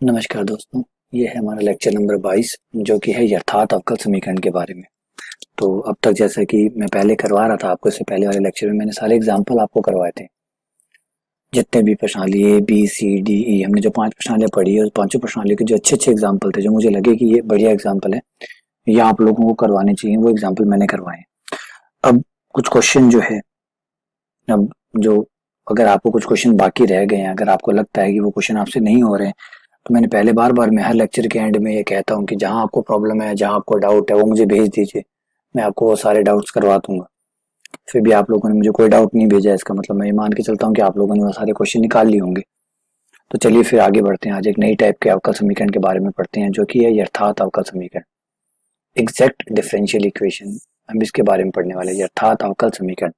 नमस्कार दोस्तों, ये है हमारा लेक्चर नंबर 22 जो कि है यथार्थ अवकल समीकरण के बारे में। तो अब तक जैसा कि मैं पहले करवा रहा था आपको, इससे पहले वाले लेक्चर में मैंने सारे एग्जाम्पल आपको करवाए थे। जितने भी प्रश्नावली A B C D E, हमने जो 5 प्रश्नावलियाँ पढ़ी है, उस पांचों प्रश्नावलियों के जो अच्छे अच्छे एग्जाम्पल थे, जो मुझे लगे कि ये बढ़िया एग्जाम्पल है, ये आप लोगों को करवाने चाहिए, वो एग्जाम्पल मैंने करवाए। अब कुछ क्वेश्चन जो है, अब जो अगर आपको कुछ क्वेश्चन बाकी रह गए हैं, अगर आपको लगता है कि वो क्वेश्चन आपसे नहीं हो रहे हैं, तो मैंने पहले बार मैं हर लेक्चर के एंड में ये कहता हूँ कि जहां आपको प्रॉब्लम है, जहां आपको डाउट है, वो मुझे भेज दीजिए, मैं आपको वो सारे डाउट्स करवा दूंगा। फिर भी आप लोगों ने मुझे कोई डाउट नहीं भेजा, इसका मतलब मैं ये मान के चलता हूँ कि आप लोगों ने वो सारे क्वेश्चन निकाल लिए होंगे। तो चलिए फिर आगे बढ़ते हैं। आज एक नई टाइप के अवकल समीकरण के बारे में पढ़ते हैं, जो कि है यथार्थ अवकल समीकरण, एग्जैक्ट डिफरेंशियल इक्वेशन। हम इसके बारे में पढ़ने वाले हैं, यथार्थ अवकल समीकरण।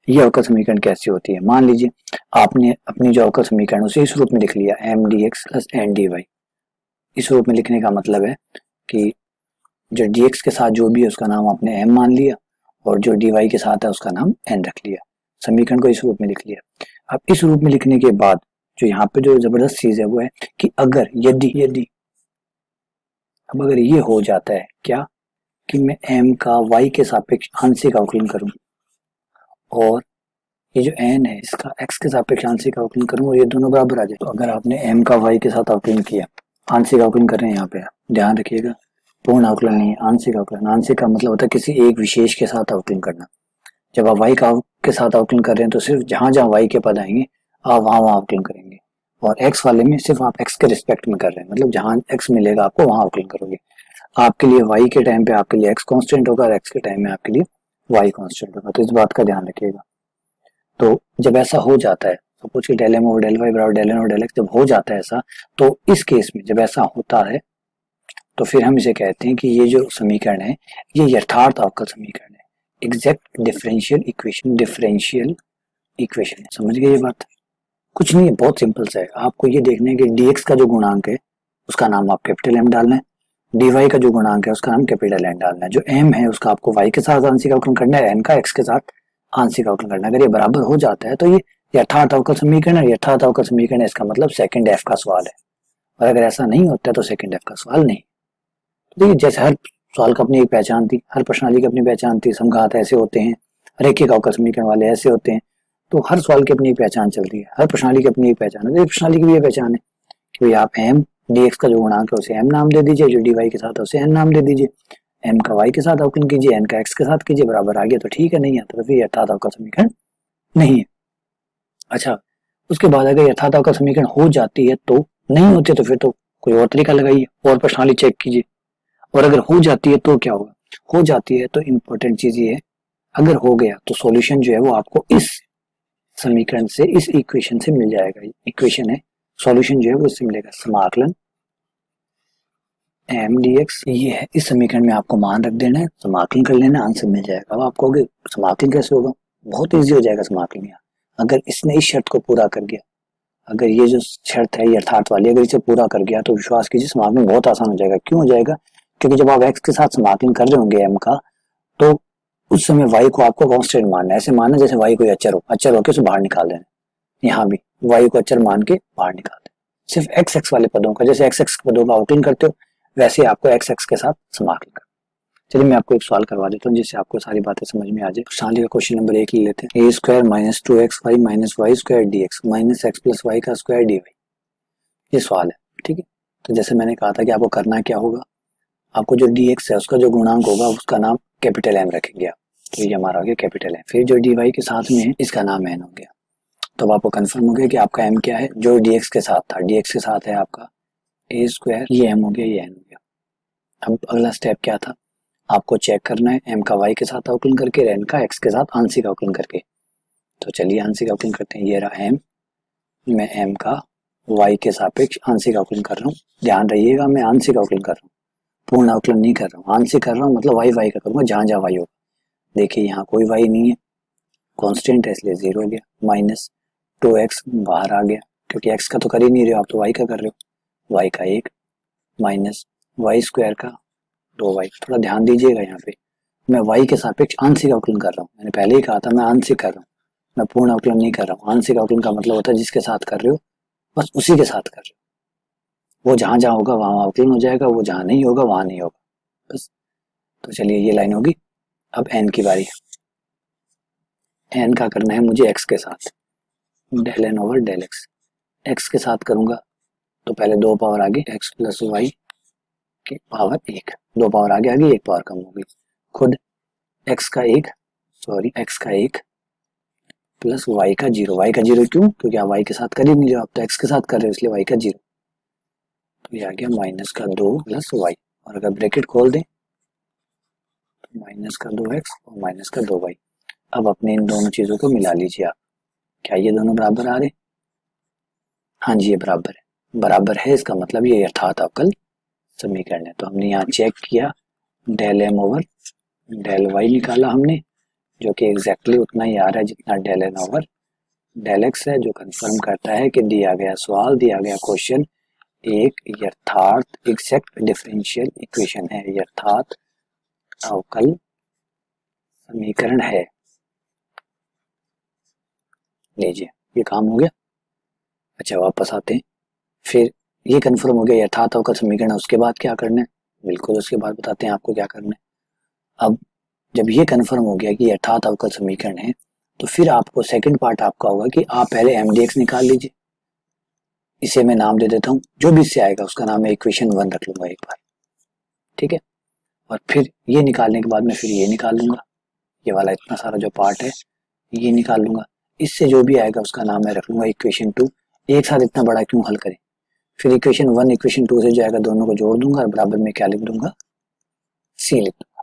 ये अवकल समीकरण कैसी होती है? मान लीजिए आपने अपनी जो अवकल समीकरण उसे इस रूप में लिख लिया, M D X plus N D Y. इस रूप में लिखने का मतलब है कि जो dx के साथ जो भी है उसका नाम आपने m मान लिया, और जो dy के साथ है उसका नाम n रख लिया। समीकरण को इस रूप में लिख लिया। अब इस रूप में लिखने के बाद जो यहाँ पे जो जबरदस्त चीज है वो है कि अगर यदि यदि अब अगर ये हो जाता है क्या, कि मैं m का y के सापेक्ष आंशिक अवकलन करूं, और ये जो n है इसका x के सापेक्ष आंशिक अवकलन करूं, और ये दोनों बराबर आ जाए, तो अगर आपने m का y के साथ अवकलन किया, आंशिक अवकलन कर रहे हैं यहाँ पे, ध्यान रखिएगा, पूर्ण अवकलन नहीं है, आंशिक अवकलन। आंशिक का मतलब होता है किसी एक विशेष के साथ अवकलन करना। जब आप y का के साथ अवकलन कर रहे हैं तो सिर्फ जहां जहां y के पद आएंगे आप वहां वहां अवकलन करेंगे, और x वाले में सिर्फ आप x के रिस्पेक्ट में कर रहे हैं, मतलब जहां x मिलेगा आपको वहां अवकलन करोगे। आपके लिए y के टाइम पे आपके लिए x कांस्टेंट होगा, और x के टाइम में आपके लिए y कांस्टेंट होगा। तो इस बात का ध्यान रखिएगा। तो जब ऐसा हो जाता है, सपोज कि del M over del Y बराबर डेल एन और डेल एक्स जब हो जाता है ऐसा, तो इस केस में जब ऐसा होता है तो फिर हम इसे कहते हैं कि ये जो समीकरण है ये यथार्थ अवकल समीकरण है, exact differential equation. Differential equation है, समझ गए ये बात? कुछ नहीं है, बहुत सिंपल सा है। आपको ये देखना है कि dx का जो गुणांक है उसका नाम आप कैपिटल M डालना है, dy का जो गुणांक है उसका नाम कैपिटल N डालना है, जो m है उसका आपको y के साथ आंशिक अवकलन करना है, n का x के साथ आंशिक अवकलन करना है। अगर ये बराबर हो जाता है तो ये यथार्थ अवकल समीकरण है। यथार्थ अवकल समीकरण है, इसका मतलब सेकंड f का सवाल है, और अगर ऐसा नहीं होता है तो सेकंड f का सवाल नहीं। देखिए, जैसे हर सवाल का अपनी एक पहचान थी, हर प्रश्नावली की अपनी पहचान थी, समघात ऐसे होते हैं, रैखिक अवकल समीकरण वाले ऐसे होते हैं, तो हर सवाल की अपनी एक पहचान चलती है, हर प्रश्नावली की अपनी एक पहचान है। प्रश्नावली की भी ये पहचान है कि भाई आप m dx का जो गुणांक है उसे m नाम दे दीजिए, जो dy के साथ है उसे n नाम दे दीजिए, m का y के साथ अवकलन कीजिए, n का x के साथ कीजिए, बराबर आ गया तो ठीक है, नहीं आता तो फिर यथार्थ अवकल समीकरण नहीं है। अच्छा, उसके बाद अगर यथार्थ अवकल समीकरण हो जाती है तो, नहीं होते तो फिर तो कोई और तरीका लगाइए, और प्रश्नावली चेक कीजिए। और अगर हो जाती है तो क्या होगा? हो जाती है तो इम्पोर्टेंट चीज ये है, अगर हो गया तो सॉल्यूशन जो है वो आपको इस समीकरण से, इस इक्वेशन से मिल जाएगा। इक्वेशन है, सॉल्यूशन जो है वो इससे मिलेगा, समाकलन एम डी एक्स ये है। इस समीकरण में आपको मान रख देना है, समाकलन कर लेना, आंसर मिल जाएगा। अब आप कहोगे समाकलन कैसे होगा? बहुत ईजी हो जाएगा समाकलन यहाँ। अगर इसने इस शर्त को पूरा कर गया, अगर ये जो शर्त है यथार्थ वाली, अगर इसे पूरा कर गया तो विश्वास कीजिए समाकलन बहुत आसान हो जाएगा। क्यों हो जाएगा? क्योंकि जब आप x के साथ समाकलन कर रहे होंगे m का, तो उस समय y को आपको कांस्टेंट मानना है। ऐसे मानना जैसे y कोई अचर हो, अचर होकर उसे बाहर निकाल देना। यहाँ भी y को अचर मान के बाहर निकाल देना। सिर्फ x वाले पदों का, जैसे x पदों का अवकलन करते हो वैसे आपको x के साथ समाकलन करना। चलिए मैं आपको एक सवाल करवा देता हूँ जिससे आपको सारी बातें समझ में आ जाए। शांति का क्वेश्चन नंबर 1 ले लेते हैं। a² minus 2xy minus y² dx minus x plus y का स्क्वायर dy, ये सवाल है, ठीक है। तो जैसे मैंने कहा था कि आपको करना क्या होगा, आपको जो dx है उसका जो गुणांक होगा उसका नाम कैपिटल M रखेंगे आप, तो ये हमारा हो गया कैपिटल M। फिर जो dy के साथ में है इसका नाम n हो गया। तो आपको कंफर्म हो गया कि आपका m क्या है, जो dx के साथ था, dx के साथ है आपका a², ये m हो गया, ये n हो गया। अब अगला स्टेप क्या था, आपको चेक करना है m का y के साथ अवकलन करके, n का x के साथ आंशिक अवकलन करके। तो चलिए आंशिक अवकलन करते हैं। ये रहा m, मैं m का y के सापेक्ष आंशिक अवकलन कर रहा हूँ। ध्यान रहिएगा, मैं आंशिक अवकलन कर रहा हूँ, पूर्ण अवकलन नहीं कर रहा हूँ। आंशिक कर रहा हूँ मतलब y का करूंगा जहां जहां y होगा। देखिए यहाँ कोई y नहीं है, कांस्टेंट है इसलिए 0 हो गया, माइनस 2x बाहर आ गया क्योंकि x का तो कर ही नहीं रहे हो आप, तो y का कर रहे हो, y का 1 माइनस y² का 2y। थोड़ा ध्यान दीजिएगा, यहाँ पे मैं y के सापेक्ष आंशिक अवकलन कर रहा हूँ। मैंने पहले ही कहा था मैं आंशिक कर रहा हूँ, मैं पूर्ण अवकलन नहीं कर रहा हूँ। आंशिक अवकलन का मतलब होता है जिसके साथ कर रहे हो बस उसी के साथ कर रहे वो जहाँ जहाँ होगा वहाँ अवकलन हो जाएगा, वो जहाँ नहीं होगा वहाँ नहीं होगा, बस। तो चलिए ये लाइन होगी। अब एन की बारी। एन का करना है मुझे एक्स के साथ, del N over del X. X के साथ करूंगा तो पहले 2 पावर आगे एक्स प्लस वाई की पावर 1, 2 पावर आगे आ गई, 1 पावर कम हो गई। खुद एक्स का 1, सॉरी एक्स का 1 प्लस वाई का 0। वाई का 0 क्यों? क्योंकि आप वाई के साथ कर ही नहीं रहे हो, आप तो एक्स के साथ कर रहे हो, इसलिए वाई का 0। तो ये आ गया माइनस का 2 प्लस वाई, और अगर ब्रैकेट खोल दें तो माइनस का 2x और माइनस का 2y। अब अपने इन दोनों चीजों को मिला लीजिए आप। क्या ये दोनों बराबर आ रहे? हाँ जी ये बराबर है। बराबर है इसका मतलब ये यथार्थ अवकल समीकरण है। तो हमने यहाँ चेक किया, del M over del Y निकाला हमने, जो कि एग्जैक्टली उतना ही आ रहा है जितना del N over del X है, जो कंफर्म करता है कि दिया गया सवाल, दिया गया क्वेश्चन एक यथार्थ एग्जैक्ट डिफरेंशियल इक्वेशन है, यथार्थ अवकल समीकरण है। लीजिए ये काम हो गया। अच्छा वापस आते हैं। फिर ये कंफर्म हो गया यथार्थ अवकल समीकरण है, उसके बाद क्या करना है? बिल्कुल उसके बाद बताते हैं आपको क्या करना है। अब जब ये कंफर्म हो गया कि यथार्थ अवकल समीकरण है, तो फिर आपको सेकंड पार्ट आपका होगा कि आप पहले एमडीएक्स निकाल लीजिए। इसे मैं नाम दे देता हूँ, जो भी इससे आएगा उसका नाम मैं इक्वेशन 1 रख लूंगा एक बार, ठीक है। और फिर ये निकालने के बाद मैं फिर ये निकाल लूंगा, ये वाला इतना सारा जो पार्ट है ये निकाल लूंगा। इससे जो भी आएगा उसका नाम मैं रख लूंगा इक्वेशन 2। एक साथ इतना बड़ा क्यों हल करें? फिर इक्वेशन 1 इक्वेशन 2 से जो आएगा दोनों को जोड़ दूंगा और बराबर में क्या लिख दूंगा? सी लिख दूंगा।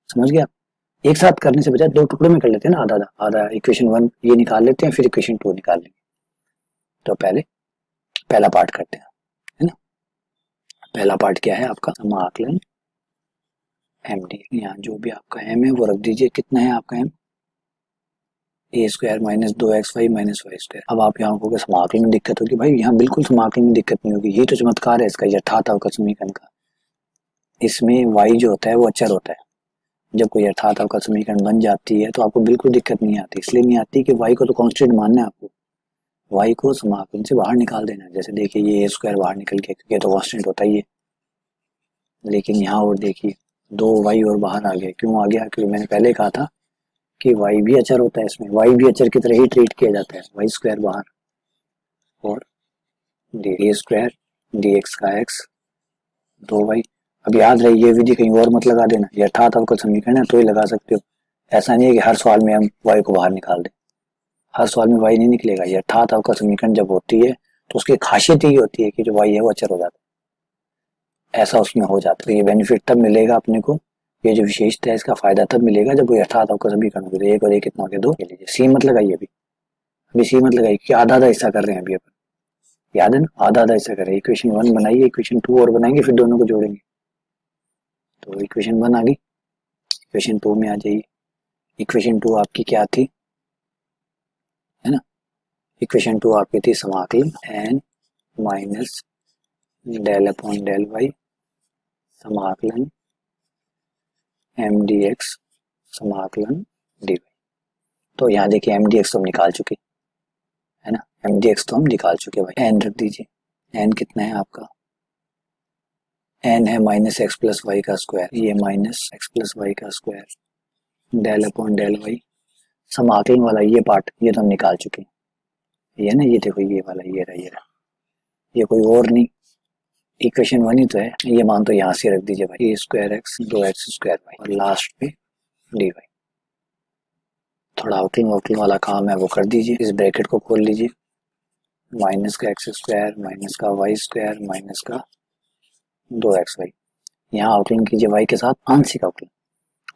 समझ गया? एक साथ करने से बजाय 2 टुकड़ों में कर लेते हैं ना, आधा आधा आधा। इक्वेशन 1 ये निकाल लेते हैं, फिर इक्वेशन 2 निकाल लेंगे। तो पहले पहला पार्ट करते हैं, है ना। पहला पार्ट क्या है आपका? समाकलन एम डी। यहाँ जो भी आपका एम है वो रख दीजिए। कितना है आपका M? A square minus 2xy minus Y square. अब आप यहाँ कहोगे समाकलन में दिक्कत होगी। भाई यहाँ बिल्कुल समाकलन में दिक्कत नहीं होगी, ये तो चमत्कार है इसका यथार्थ अवकल समीकरण का। इसमें y जो होता है वो अचर होता है। जब कोई यथार्थ अवकल समीकरण बन जाती है तो आपको बिल्कुल दिक्कत नहीं आती। इसलिए नहीं आती कि y को तो कांस्टेंट मानना है आपको, y को समाकलन से बाहर निकाल देना है। जैसे देखिए ये a स्क्वायर बाहर निकल गया क्योंकि तो कांस्टेंट होता ही है। लेकिन यहाँ और देखिए 2y और बाहर आ गया। क्यों आ गया? क्योंकि मैंने पहले कहा था कि y भी अचर होता है, इसमें y भी अचर की तरह ही ट्रीट किया जाता है। वाई स्क्वायर बाहर और डी स्क्वायर डी एक्स का एक्स 2y। अब याद रहे ये विधि कहीं और मत लगा देना, यथार्थ अवकल समीकरण है तो ही लगा सकते हो। ऐसा नहीं है कि हर सवाल में हम y को बाहर निकाल दें, हर सवाल में y नहीं निकलेगा। यथार्थ अवकल समीकरण जब होती है तो उसकी खासियत ही होती है कि जो y है वो अचर हो जाता है, ऐसा उसमें हो जाता है। ये बेनिफिट तब मिलेगा अपने को, ये जो विशेषता है इसका फायदा तब मिलेगा जब वो यथार्थ अवकल समीकरण होगी। तो 1 और 1 कितना हो गया? 2। लीजिए सी मत लगाइए, अभी सी मत लगाइए कि आधा आधा हिस्सा कर रहे हैं अभी अपन, याद है ना, आधा आधा हिस्सा कर रहे हैं। इक्वेशन 1 बनाइए, इक्वेशन 2 और बनाएंगे, फिर दोनों को जोड़ेंगे। तो इक्वेशन 1 आ गई, इक्वेशन 2 में आ जाइए। इक्वेशन 2 आपकी क्या थी? है ना, इक्वेशन 2 आपकी थी समाकलन N minus del upon del Y समाकलन एम डी एक्स समाकलन डी वाई। तो यहाँ देखिए एम डी एक्स तो हम निकाल चुके, है ना, एम डी एक्स तो हम निकाल चुके भाई। एन रख दीजिए। एन कितना है आपका? एन है माइनस एक्स प्लस वाई का स्क्वायर, ये माइनस एक्स प्लस वाई का square del upon del Y. समाकलन वाला ये पार्ट ये तो हम निकाल चुके हैं, ये ना, ये देखो ये वाला, ये रहा, ये रहा, ये कोई और नहीं, इक्वेशन 1 ही तो है। ये मान तो यहाँ से रख दीजिए भाई, a square x 2x square y और लास्ट पे डी वाई। थोड़ा आउटलाइन वाउटलाइन वाला काम है वो कर दीजिए। इस ब्रैकेट को खोल लीजिए, माइनस का एक्स स्क्वायर माइनस का वाई स्क्वायर माइनस का 2xy। यहाँ आउटलाइन कीजिए वाई के साथ आंशिक आउटलाइन,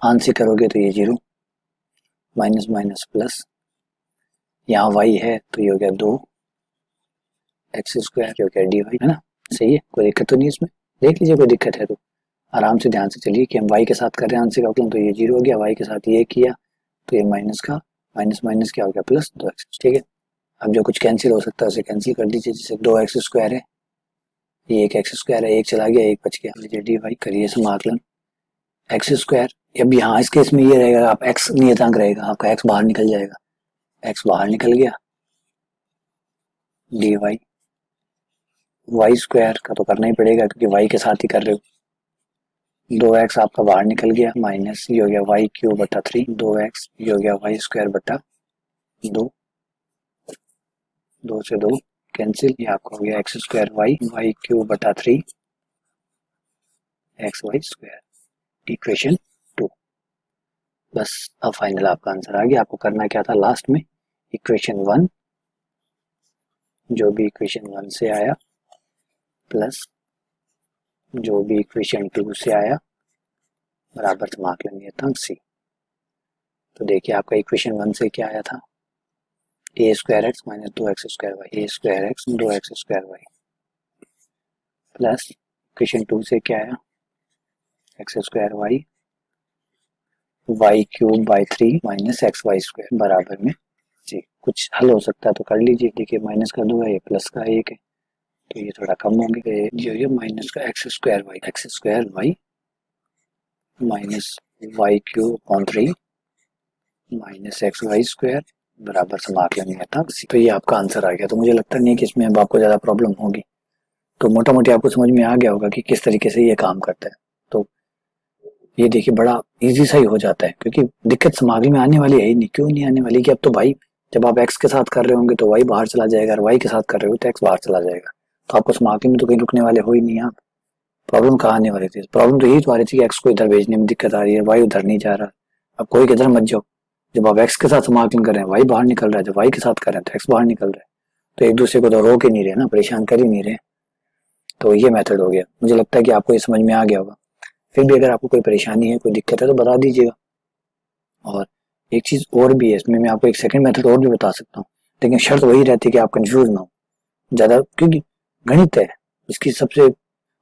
आंशिक करोगे तो ये 0 माइनस माइनस प्लस, यहाँ वाई है तो ये हो गया 2 एक्स स्क्वायर जो क्या डी वाई, है ना। सही है, कोई दिक्कत तो नहीं इसमें। देख लीजिए कोई दिक्कत है तो आराम से ध्यान से चलिए कि हम वाई के साथ कर रहे हैं आंशिक अवकलन, तो ये 0 हो गया। वाई के साथ ये किया तो ये माइनस का माइनस माइनस क्या हो गया प्लस 2x, ठीक है। अब जो कुछ कैंसिल हो सकता है उसे कैंसिल कर दीजिए। जैसे 2x स्क्वायर है, ये एक एक्स स्क्वायर है, एक चला गया, एक बच गया। लीजिए डी वाई करिए समाकलन एक्स स्क्वायर। अब यहाँ इस केस में ये रहेगा, आप एक्स नियतांक रहेगा, आपका एक्स बाहर निकल जाएगा, एक्स बाहर निकल गया डी वाई वाई स्क्वायर का तो करना ही पड़ेगा क्योंकि वाई के साथ ही कर रहे हो। 2x आपका बाहर निकल गया, माइनस ये हो गया वाई क्यूब बटा 3, 2x ये हो गया वाई स्क्वायर बटा 2, 2 से 2 कैंसिल, ये आपका हो गया एक्स स्क्वायर वाई क्यूब बटा 3 एक्स वाई स्क्वायर, इक्वेशन 2। बस अब फाइनल आपका आंसर आ गया। आपको करना क्या था लास्ट में, इक्वेशन 1 जो भी इक्वेशन 1 से आया प्लस जो भी इक्वेशन 2 से आया बराबर समाकलन नियतांक सी। तो देखिए आपका इक्वेशन 1 से क्या आया था, a square x minus 2x square y, a square x 2x square y, plus equation 2 से क्या आया, x square y cube by 3 minus x Y square बराबर में जी। कुछ हल हो सकता है तो कर लीजिए। देखिए माइनस का 2 है, ये प्लस का 1 है तो ये थोड़ा कम होंगे, ये माइनस का X square Y minus Y cube upon 3 minus x Y square बराबर समाकलन नियतांक सी। तो ये आपका आंसर आ गया। तो मुझे लगता नहीं है कि इसमें अब आपको ज़्यादा प्रॉब्लम होगी। तो मोटा मोटी आपको समझ में आ गया होगा कि किस तरीके से ये काम करता है। तो ये देखिए बड़ा इजी सा ही हो जाता है क्योंकि दिक्कत समाकलन में आने वाली है ही नहीं। क्यों नहीं आने वाली कि अब तो भाई जब आप एक्स के साथ कर रहे होंगे तो वाई बाहर चला जाएगा और वाई के साथ कर रहे हो तो एक्स बाहर चला जाएगा। तो आपको समाकलन में तो कहीं रुकने वाले हो ही नहीं। आप प्रॉब्लम कहाँ आने वाली थी, प्रॉब्लम तो यही तो आ रही थी कि एक्स को इधर भेजने में दिक्कत आ रही है, वाई उधर नहीं जा रहा। अब कोई किधर मत जाओ, जब आप एक्स के साथ समाकलन कर रहे हैं वाई बाहर निकल रहा है, जब वाई के साथ कर रहे हैं तो एक्स बाहर निकल रहा है। तो एक दूसरे को तो रोक ही नहीं रहे ना, परेशान कर ही नहीं रहे। तो ये मेथड हो गया। मुझे लगता है कि आपको ये समझ में आ गया होगा। फिर भी अगर आपको कोई परेशानी है, कोई दिक्कत है तो बता दीजिएगा। और एक चीज और भी है इसमें, मैं आपको एक सेकंड मेथड और भी बता सकता हूँ, लेकिन शर्त वही रहती है कि आप कंफ्यूज ना हो ज्यादा, क्योंकि गणित है। इसकी सबसे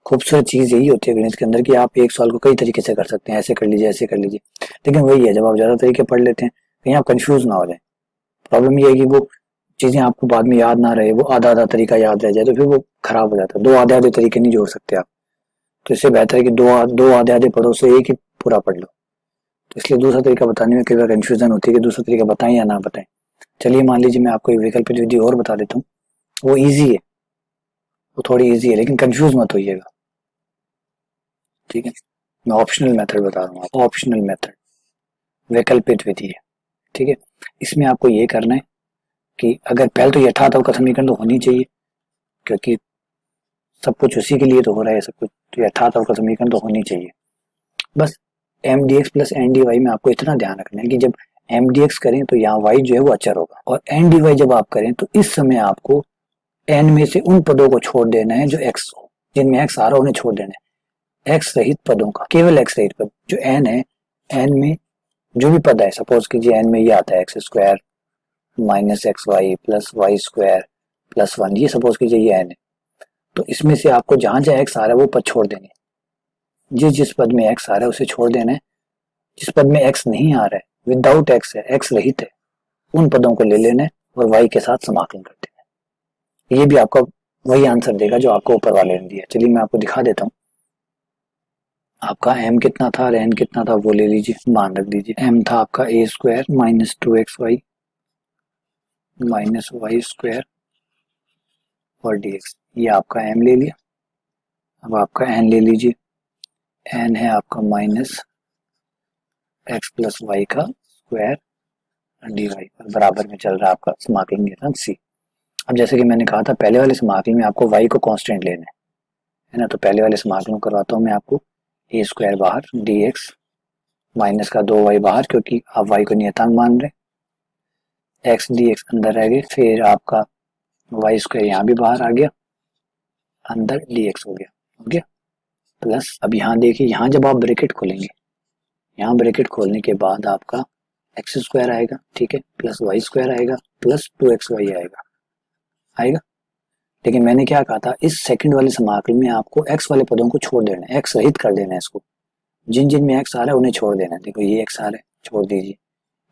खूबसूरत चीज यही होती है गणित के अंदर कि आप एक सवाल को कई तरीके से कर सकते हैं, ऐसे कर लीजिए ऐसे कर लीजिए। लेकिन वही है, जब आप ज्यादा तरीके पढ़ लेते हैं कहीं आप कंफ्यूज ना हो जाए। प्रॉब्लम ये है कि वो चीजें आपको बाद में याद ना रहे, वो आधा आधा तरीका याद रह जाए तो फिर वो खराब हो जाता है। दो आधे आधे तरीके नहीं जोड़ सकते आप। तो इससे बेहतर है कि दो आधे आधे पढ़ो से एक ही पूरा पढ़ लो। तो इसलिए दूसरा तरीका बताने में कई बार कंफ्यूजन होती है कि दूसरा तरीका बताएं या ना बताएं। चलिए मान लीजिए मैं आपको एक वैकल्पिक विधि और बता देता हूँ। वो ईजी है, वो थोड़ी ईजी है, लेकिन कंफ्यूज मत होइएगा, ठीक है। मैं ऑप्शनल मेथड बता रहा हूँ, ऑप्शनल मेथड वैकल्पिक विधि है, ठीक है। इसमें आपको ये करना है कि अगर पहले तो यथार्थ अवकल समीकरण तो होनी चाहिए, क्योंकि सब कुछ उसी के लिए तो हो रहा है सब कुछ, तो यथार्थ अवकल समीकरण तो होनी चाहिए। बस M D X plus N D Y में आपको इतना ध्यान रखना है कि जब एम डी एक्स करें तो यहाँ वाई जो है वो अचर होगा, और एन डी वाई जब आप करें तो इस समय आपको एन में से उन पदों को छोड़ देना है जो एक्स हो, जिनमें एक्स आ रहा है उन्हें छोड़ देना है। एक्स रहित पदों का, केवल एक्स रहित पद जो एन है, एन में जो भी पद है, सपोज कीजिए एन में ये आता है X square minus x Y plus Y square plus 1, ये सपोज कीजिए ये एन है। तो इसमें से आपको जहां जहां एक्स आ रहा है वो पद छोड़ देने, जिस पद में एक्स आ रहा है उसे छोड़ देना है। जिस पद में एक्स नहीं आ रहा है, विदाउट एक्स है, एक्स रहित है, उन पदों को ले लेना है और वाई के साथ समाकलन कर देना है। ये भी आपका वही आंसर देगा जो आपको ऊपर वाले ने दिया। चलिए मैं आपको दिखा देता हूँ। आपका m कितना था और n कितना था वो ले लीजिए, मान रख दीजिए। m था आपका a square minus 2xy minus Y square और dx, ये आपका m ले लिया। अब आपका n ले लीजिए, n है आपका माइनस एक्स प्लस वाई का स्क्वायर डी वाई, बराबर में चल रहा है आपका समाकलन नियतांक c। अब जैसे कि मैंने कहा था पहले वाले समाकलन में आपको y को कांस्टेंट लेना है ना, तो पहले वाले समाकलन करवाता हूँ मैं आपको। a स्क्वायर बाहर dx माइनस का 2y बाहर, क्योंकि आप y को नियतांक मान रहे, एक्स डी एक्स अंदर रह गए, फिर आपका वाई स्क्वायर यहाँ भी बाहर आ गया, अंदर डी एक्स हो गया प्लस। अब यहाँ देखिए, यहाँ जब आप ब्रैकेट खोलेंगे, यहाँ ब्रैकेट खोलने के बाद आपका एक्स स्क्वायर आएगा, ठीक है, प्लस वाई स्क्वायर आएगा प्लस 2xy आएगा। लेकिन मैंने क्या कहा था, इस सेकंड वाले समाकलन में आपको एक्स वाले पदों को छोड़ देना है, एक्स रहित कर देना है इसको। जिन जिन में एक्स आ रहा है उन्हें छोड़ देना है। देखो ये एक्स आ रहा है, छोड़ दीजिए,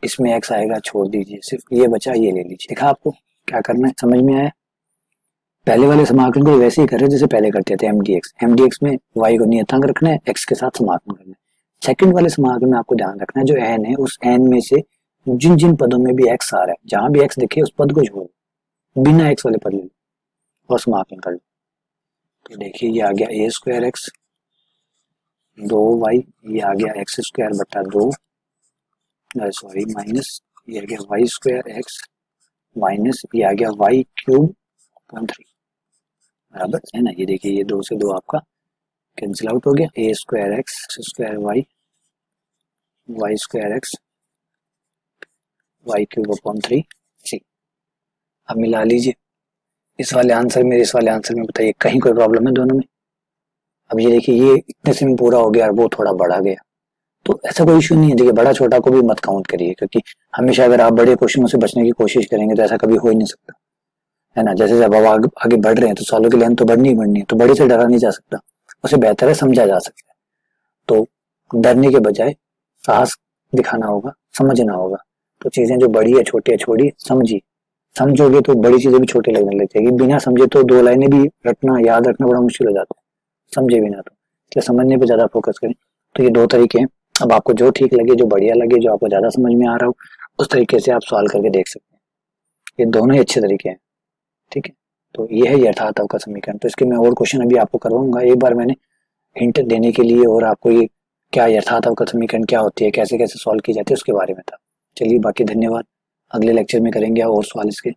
इसमें एक्स आएगा, छोड़ दीजिए, सिर्फ ये बचा, ये ले लीजिए। देखा आपको क्या करना है, समझ में आया। पहले वाले समाकलन को वैसे ही कर रहे जैसे पहले करते थे, एमडीएक्स में वाई को नियतांक रखना है, एक्स के साथ समाकलन करना है। सेकंड वाले समाकलन में आपको ध्यान रखना है जो एन है, उस एन में से जिन जिन पदों में भी एक्स आ रहा है, जहां भी एक्स दिखे उस पद को छोड़, बिना एक्स वाले पद ले लो और समाकलन कर लो। तो देखिए ये आ गया ए स्क्वायर एक्स 2y, ये आ गया एक्स स्क्वायर बटा 2, सॉरी माइनस, ये आ गया वाई स्क्वायर एक्स माइनस, ये आ गया वाई क्यूब अपॉन 3, बराबर है ना। ये देखिए ये 2 से 2 आपका कैंसिल आउट हो गया। A square x square y, y square x y cube upon 3 C. अब मिला लीजिए इस वाले आंसर में इस वाले आंसर में, बताइए कहीं कोई प्रॉब्लम है दोनों में। अब ये देखिए ये इतने से में पूरा हो गया और वो थोड़ा बढ़ा गया, तो ऐसा कोई इशू नहीं है। देखिए बड़ा छोटा को भी मत काउंट करिए, क्योंकि हमेशा अगर आप बड़े क्वेश्चनों से बचने की कोशिश करेंगे तो ऐसा कभी हो ही नहीं सकता, है ना। जैसे जब आप आगे बढ़ रहे हैं तो सॉल्व की लेंथ तो बढ़नी ही बढ़नी है, तो बड़े से डरा नहीं जा सकता, उसे बेहतर है समझा जा सकता है। तो डरने के बजाय साहस दिखाना होगा, समझना होगा। तो चीजें जो बड़ी है छोटी है छोड़ी समझिए, समझोगे तो बड़ी चीजें भी छोटी लगने लग जाएगी। बिना समझे तो 2 लाइनें भी रटना याद रखना बड़ा मुश्किल हो जाता है, समझे बिना तो, इसलिए समझने पे ज्यादा फोकस करें। तो ये 2 तरीके हैं। अब आपको जो ठीक लगे, जो बढ़िया लगे, जो आपको ज्यादा समझ में आ रहा हो, उस तरीके से आप सॉल्व करके देख सकते हैं। ये दोनों ही अच्छे तरीके हैं, ठीक है। तो ये है यथार्थ अवकल समीकरण। तो इसके मैं और क्वेश्चन अभी आपको करवाऊंगा। एक बार मैंने हिंट देने के लिए और आपको ये क्या यथार्थ अवकल समीकरण क्या होती है, कैसे कैसे सॉल्व की जाती है, उसके बारे में था। चलिए बाकी धन्यवाद, अगले लेक्चर में करेंगे और सवाल इसके।